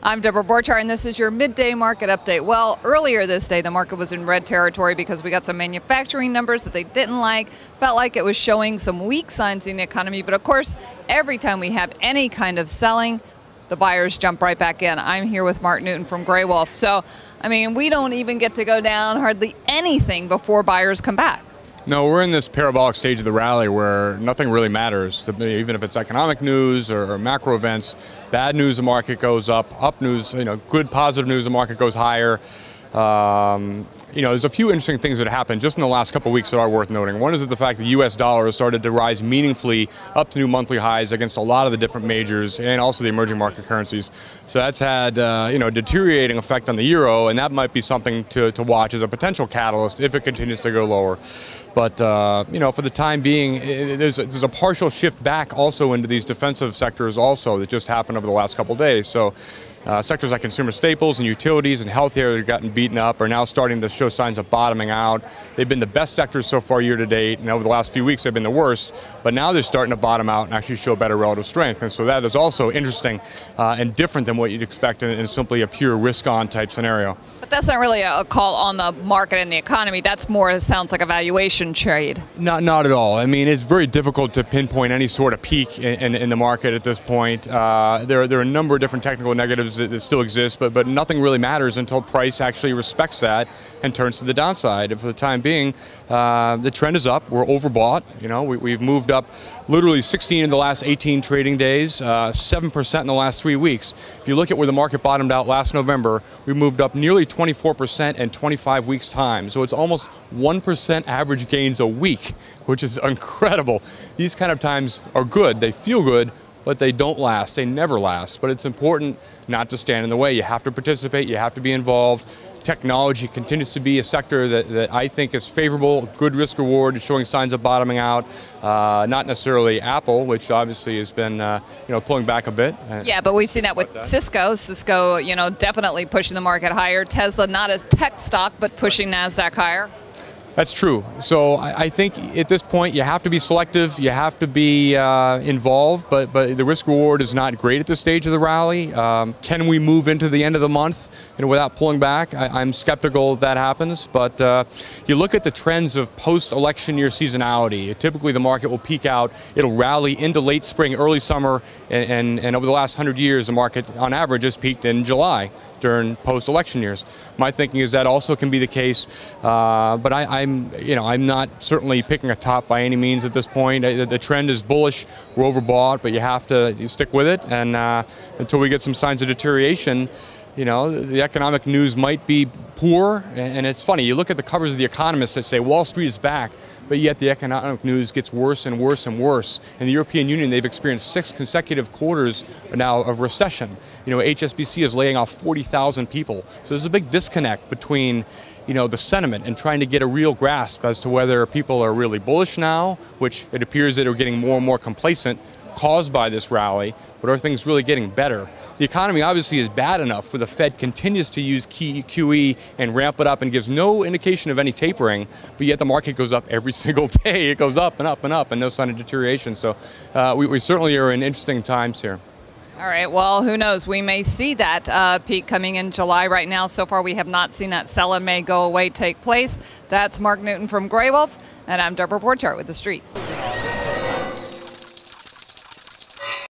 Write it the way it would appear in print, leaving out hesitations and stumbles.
I'm Deborah Borchar, and this is your midday market update. Well, earlier this day, the market was in red territory because we got some manufacturing numbers that they didn't like. Felt like it was showing some weak signs in the economy. But of course, every time we have any kind of selling, the buyers jump right back in. I'm here with Mark Newton from Greywolf. So, I mean, we don't even get to go down hardly anything before buyers come back. No, we're in this parabolic stage of the rally where nothing really matters. Even if it's economic news or macro events, bad news, the market goes up news, good positive news, the market goes higher. There's a few interesting things that happened just in the last couple of weeks that are worth noting. One is the fact that the US dollar has started to rise meaningfully up to new monthly highs against a lot of the different majors and also the emerging market currencies. So that's had a deteriorating effect on the euro, and that might be something to watch as a potential catalyst if it continues to go lower. But for the time being, there's a partial shift back also into these defensive sectors also that just happened over the last couple of days. So sectors like consumer staples and utilities and healthcare that have gotten beaten up are now starting to show signs of bottoming out. They've been the best sectors so far year to date, and over the last few weeks they've been the worst, but now they're starting to bottom out and actually show better relative strength. And so that is also interesting and different than what you'd expect in simply a pure risk-on type scenario. But that's not really a call on the market and the economy. That's more, it sounds like a valuation trade. Not at all. I mean, it's very difficult to pinpoint any sort of peak in the market at this point. There are a number of different technical negatives that still exist, but nothing really matters until price actually respects that and turns to the downside. And for the time being, the trend is up. We're overbought. We've moved up literally 16 in the last 18 trading days, 7% in the last 3 weeks. If you look at where the market bottomed out last November, we moved up nearly 24% in 25 weeks' time. So it's almost 1% average gains a week, which is incredible. These kind of times are good. They feel good, but they don't last. They never last. But it's important not to stand in the way. You have to participate. You have to be involved. Technology continues to be a sector that I think is favorable, good risk reward, is showing signs of bottoming out. Not necessarily Apple, which obviously has been pulling back a bit. Yeah, but we've seen that with Cisco. Cisco, definitely pushing the market higher. Tesla, not a tech stock, but pushing NASDAQ higher. That's true. So I think at this point you have to be selective, you have to be involved, but the risk reward is not great at this stage of the rally. Can we move into the end of the month without pulling back? I'm skeptical that happens, but you look at the trends of post-election year seasonality. Typically the market will peak out, it'll rally into late spring, early summer, and over the last 100 years the market on average has peaked in July during post-election years. My thinking is that also can be the case, but I'm not certainly picking a top by any means at this point. The trend is bullish. We're overbought, but you have to stick with it. And until we get some signs of deterioration, the economic news might be poor. And it's funny, you look at the covers of The Economist that say Wall Street is back, but yet the economic news gets worse and worse and worse. In the European Union, they've experienced 6 consecutive quarters now of recession. HSBC is laying off 40,000 people. So there's a big disconnect between the sentiment and trying to get a real grasp as to whether people are really bullish now, which it appears that are getting more and more complacent caused by this rally, but are things really getting better? The economy obviously is bad enough where the Fed continues to use QE and ramp it up and gives no indication of any tapering, but yet the market goes up every single day. It goes up and up and up and no sign of deterioration. So we certainly are in interesting times here. All right, well, who knows? We may see that peak coming in July. Right now, so far, we have not seen that sell-in may go away take place. That's Mark Newton from Greywolf, and I'm Deborah Borchar with The Street.